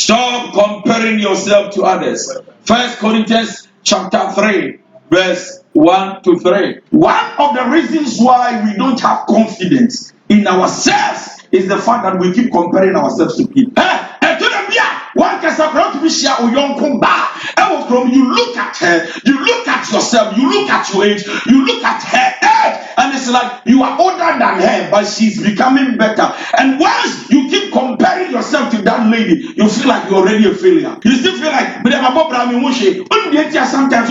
Stop comparing yourself to others. 1 Corinthians chapter 3, verse 1 to 3. One of the reasons why we don't have confidence in ourselves is the fact that we keep comparing ourselves to people. You look at her, you look at yourself, you look at your age, you look at her age, and it's like you are older than her, but she's becoming better. And once you keep comparing yourself to that lady, you feel like you're already a failure. You still feel like, sometimes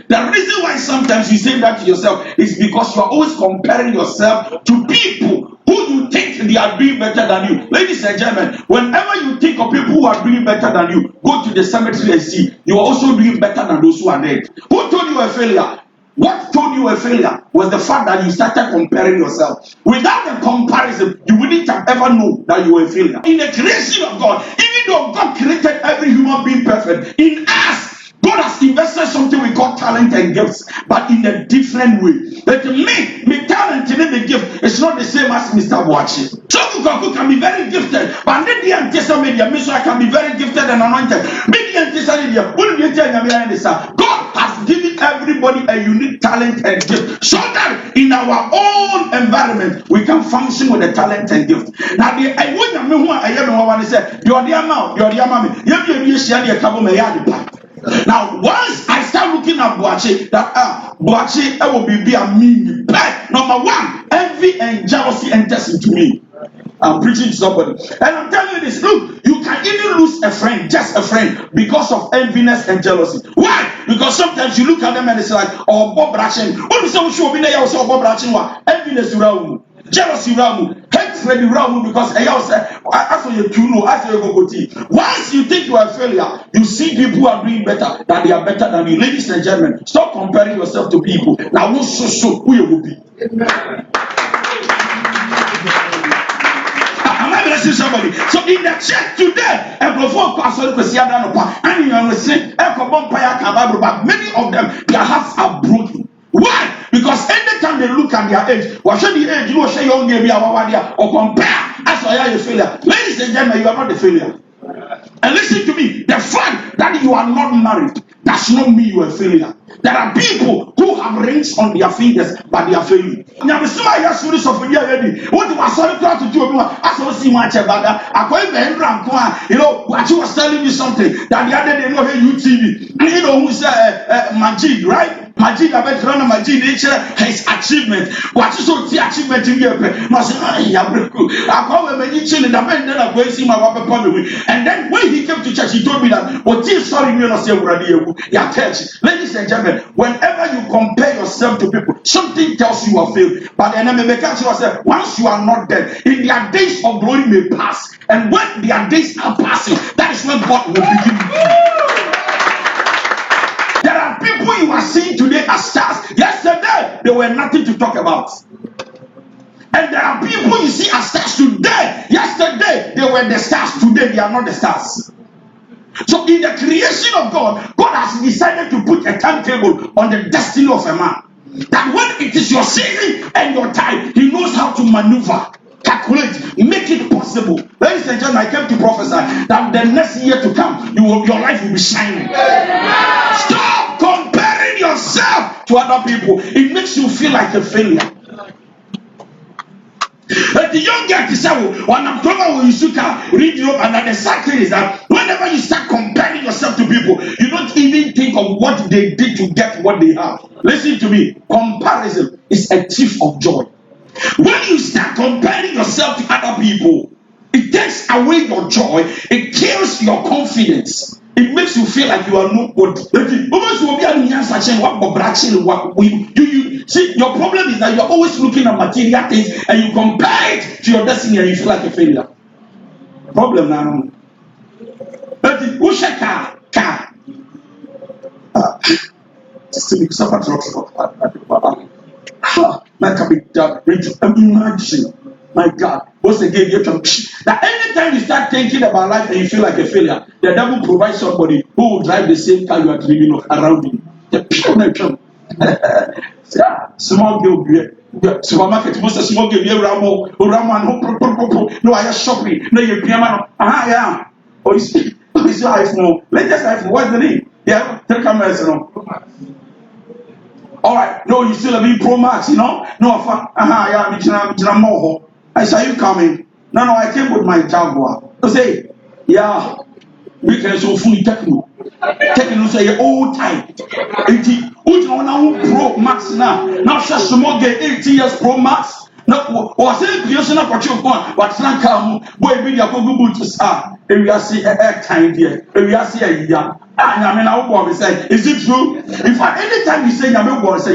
the reason why sometimes you say that to yourself is because you are always comparing yourself to people who you think they are doing better than you. Ladies and gentlemen, whenever you think of people who are doing better than you, go to the cemetery and see you are also doing better than those who are dead. Who told you a failure? What told you a failure was the fact that you started comparing yourself. Without the comparison, you wouldn't have ever known that you were a failure. In the creation of God, even though God created every human being perfect, in us, God has invested something we call talent and gifts, but in a different way. But me talent and the gift is not the same as Mr. Boachi. Some people can be very gifted, but the antisa media, I can be very gifted and anointed. God has given everybody a unique talent and gift, so that in our own environment we can function with the talent and gift. Now, I wouldn't know who I am when I say, you're the amount, you're the amount, you're now, once I start looking at Boachi, that Boachi, I will be a mean. Number one, envy and jealousy enters into me. I'm preaching to somebody, and I'm telling you this. Look, you can even lose a friend, just a friend, because of enviness and jealousy. Why? Because sometimes you look at them and it's like, oh, Bob Brachin. What is so sure? Bob Brachin, enviness around, jealousy around, hatred around, because once you think you are a failure, you see people who are doing better, that they are better than you. Ladies and gentlemen, stop comparing yourself to people. Now, who you will be? Somebody. So in the church today, many of them, their hearts are broken. Why? Because anytime they look at their age, what should the age, you will say young baby or compare as a failure. Ladies and gentlemen, you are not a failure. And listen to me, the fact that you are not married does not mean you are a failure. There are people who have rings on their fingers, but they are failing. Now, what was sorry to do? I saw see much about that. You know, what you was telling me something that the other day, UTV. You know who said Majid, right? Majid, I bet run Majid, his achievement. What you saw the achievement in your pen? I call him a chin in the bend, then I go see my water public. And then when he came to church, he told me that, what is sorry, you know, say, ladies and gentlemen, whenever you compare yourself to people, something tells you are failed. But the enemy makes you say, once you are not dead, in their days of glory may pass. And when their days are passing, that is when God will begin. There are people you are seeing today as stars. Yesterday, they were nothing to talk about. And there are people you see as stars today. Yesterday, they were the stars. Today, they are not the stars. So in the creation of God, God has decided to put a timetable on the destiny of a man. That when it is your season and your time, he knows how to maneuver, calculate, make it possible. Ladies and gentlemen, I came to prophesy that the next year to come, your life will be shining. Stop comparing yourself to other people. It makes you feel like a failure. But the young girl say, when I'm talking with you, read you up, and the sad thing is that whenever you start comparing yourself to people, you don't even think of what they did to get what they have. Listen to me, comparison is a thief of joy. When you start comparing yourself to other people, it takes away your joy, it kills your confidence. It makes you feel like you are nobody. See, your problem is that you're always looking at material things and you compare it to your destiny and you feel like a failure. Problem now. But who should car? Imagine. My God, what's again? That anytime you start thinking about life and you feel like a failure, the devil provides somebody who will drive the same car you are dreaming of around you. The pure small girl, supermarket, most small girl, no, I am shopping, no, you piano. Yeah. Oh, you see iPhone. Latest iPhone. What's the name? Yeah, 3 cameras, All right. No, you still have a Pro Max, No, yeah, more. I saw you coming. No, I came with my Jaguar. I say, yeah, we can show fully techno. Techno say old type. 80. Which one now Pro Max now? Now just small get 80 years Pro Max. No, was it creation of what you want? What's not come? Boy, be your Google to start. If you see a kind here, if you see a year. And I mean, I will say, is it true? If at any time you say,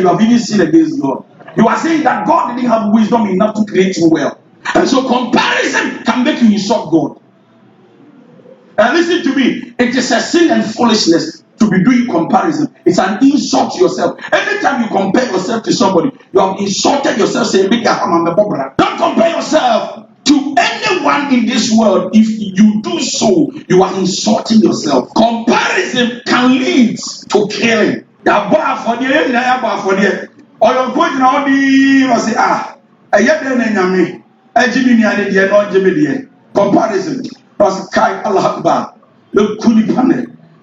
you have even sinned against God, you are saying that God didn't have wisdom enough to create you well. And so comparison can make you insult God. And listen to me, it is a sin and foolishness to be doing comparison. It's an insult to yourself. Anytime you compare yourself to somebody, you have insulted yourself saying, don't compare yourself to anyone in this world. If you do so, you are insulting yourself. Comparison can lead to killing. Or you're going to say, I comparison.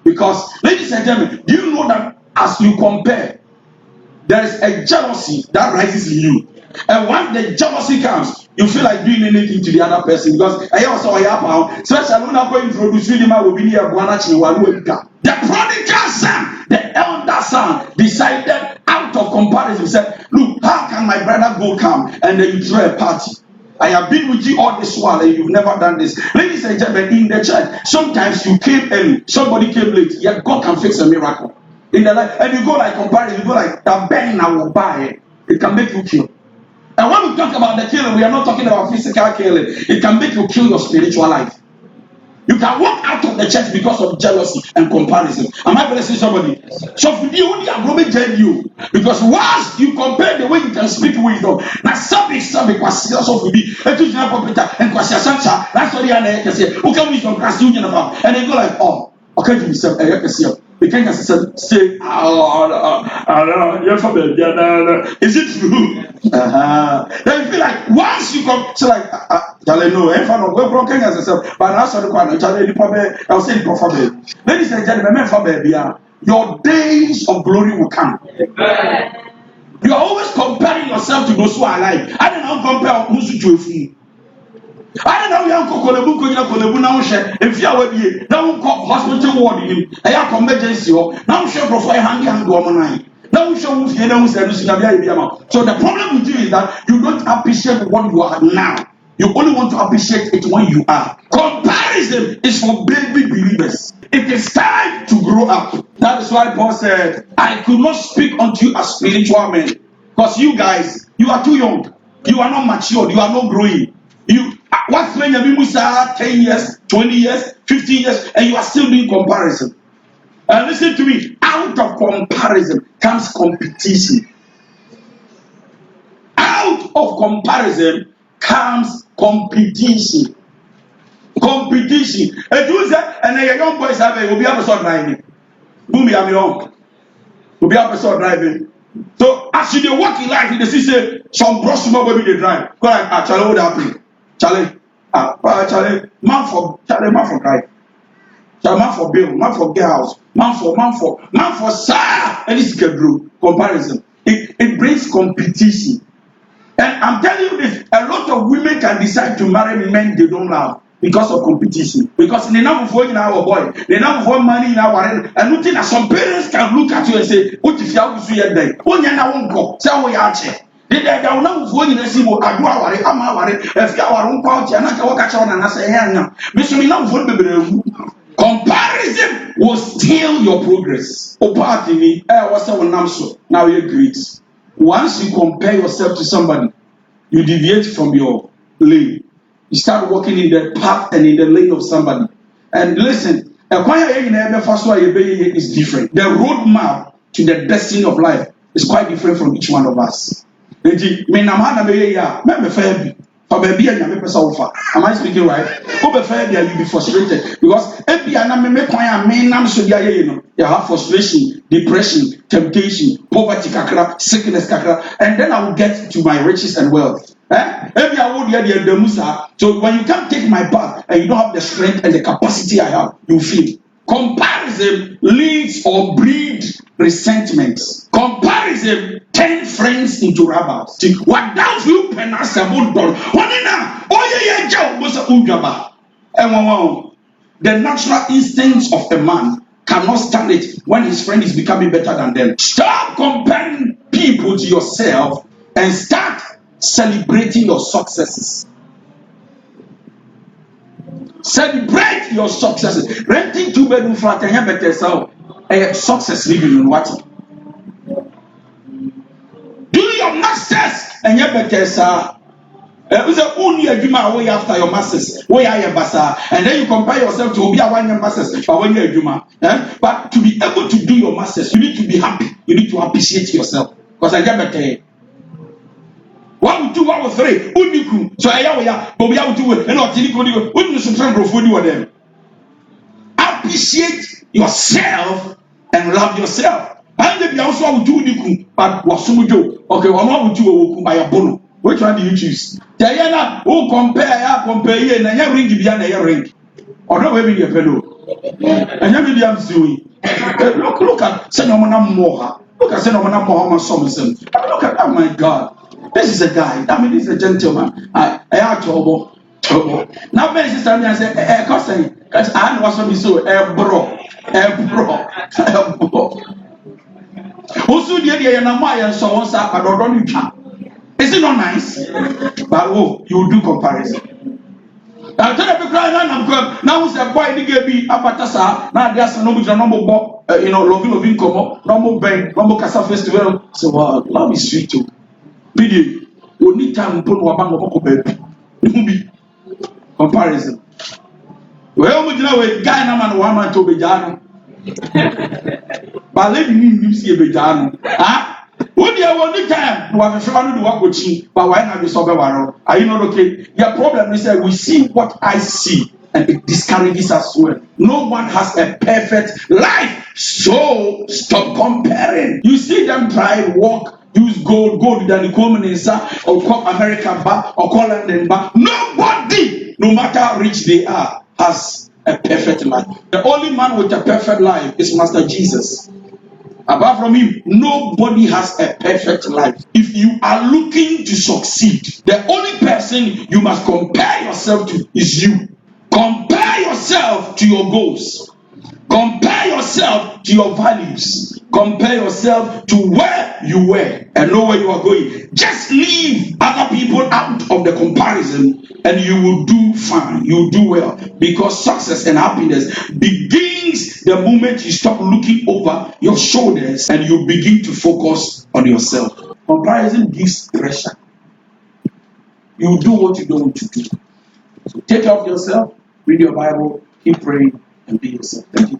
Because, ladies and gentlemen, do you know that as you compare, there is a jealousy that rises in you. And when the jealousy comes, you feel like doing anything to the other person. Because I also especially when I'm going to introduce you, the prodigal son, the elder son, decided out of comparison, said, look, how can my brother go come? And then you throw a party. I have been with you all this while and you've never done this. Ladies and gentlemen, in the church, sometimes you came early, somebody came late, yet God can fix a miracle. In the life, and you go like comparison, you go like that Ben I will buy it can make you kill. And when we talk about the killing, we are not talking about physical killing. It can make you kill your spiritual life. You can walk out of the church because of jealousy and comparison. Am I blessing somebody? So for you only I'm going to you because once you compare the way you can speak wisdom, now something was serious of me. And to the computer and Kwasiasancha, that's what they are say. Who can wisdom class union about? And they go like, oh, okay, to yourself, I can see. The king has said, say, is it true? Then you feel like once you come, so like, no, if I don't go king has said, but now so the one, I'll say the prophet. Ladies and gentlemen, your days of glory will come. You are always comparing yourself to those who are alive. I don't know compare who's to you. I don't know young Kolebu now share if you are here. Now hospital ward in a emergency now share profile hand woman. Now show so the problem with you is that you don't appreciate what you are now. You only want to appreciate it when you are. Comparison is for baby believers. It is time to grow up. That is why Paul said, I could not speak unto you as spiritual men. Because you guys, you are too young. You are not matured. You are not growing. What's when you 10 years, 20 years, 15 years, and you are still doing comparison. And listen to me, out of comparison comes competition. Out of comparison comes competition. Competition. And you say, and the young boys have a will be able to driving. Boom, you have your will be able to driving. So as you walk in life, you see say some bros small baby they drive. Go like, Charlie, what happened? Charlie, Charlie, man for drive. Charlie, man for bill, man for get house, man for sir. And this is comparison. It brings competition. And I'm telling you this, a lot of women can decide to marry men they don't love because of competition. Because in the number of in our boy, the number of money in our and nothing that some parents can look at you and say, what if you have to see a day? When you now won't go, say we are check. They don't know who you see what I do our if you are own quality and I can walk on and I say, hey, now, Mr. Comparison will steal your progress. Opatini, what's our namso? Now you're great. Once you compare yourself to somebody, you deviate from your lane. You start walking in the path and in the lane of somebody. And listen, a choir is different. The roadmap to the destiny of life is quite different from each one of us. Am I speaking right? You'll be frustrated because you have frustration, depression, temptation, poverty, sickness, and then I will get to my riches and wealth. So when you can't take my path, and you don't have the strength and the capacity I have, you feel. Comparison leads or breeds resentment. Comparison turns friends into rivals. What does you penas about done? The natural instincts of a man cannot stand it when his friend is becoming better than them. Stop comparing people to yourself and start celebrating your successes. Celebrate your successes. Renting 2-bedroom flat and better so success living in what? Do your masters and you better sir. It's a only a juma way after your masters, way I am basa, and then you compare yourself to be a one year masters for 1 year juma. But to be able to do your masters, you need to be happy. You need to appreciate yourself. Because I get better. 1, 2, 1, 3, uniku. So I am but we have to do it. And not uniku. We some friend of them. Appreciate yourself and love yourself. And then also would do uniku, but was so do. Okay, one would do by a bono. Which one do you choose? Diana, who compare you and you ring behind your ring. Or no, maybe your fellow. And you be doing. Look at Senomana Moha. Look at Senomana Mohammed Somerson. Look at, oh my God. This is a guy. I mean, this is a gentleman. I have trouble. Now, many sisters and say, cousin, because I know what so, bro. Also, the idea and Amaya so once up, I don't know. Is it not nice? But oh, you do comparison. Now tell me now who's a boy nigga be apatasa. Now there's no more loving come no more bang, no more Casa Festival. So love is sweet too. Video, you need time to put one baby. Comparison. Well, you know a guy na man one man to be jano. But let me see a bejano. When you want the time, you have to do what we but why not be so bad? Are you not okay? Your problem is that we see what I see, and it discourages us well. No one has a perfect life, so stop comparing. You see them try walk, use gold than the communists or call American bar or call London bar. Nobody, no matter how rich they are, has a perfect life. The only man with a perfect life is Master Jesus. Apart from him, nobody has a perfect life. If you are looking to succeed, the only person you must compare yourself to is you. Compare yourself to your goals. Compare yourself to your values. Compare yourself to where you were and know where you are going. Just leave other people out of the comparison and you will do fine. You will do well. Because success and happiness begins the moment you stop looking over your shoulders and you begin to focus on yourself. Comparison gives pressure. You do what you don't want to do. So take care of yourself, read your Bible, keep praying, and be yourself. Thank you.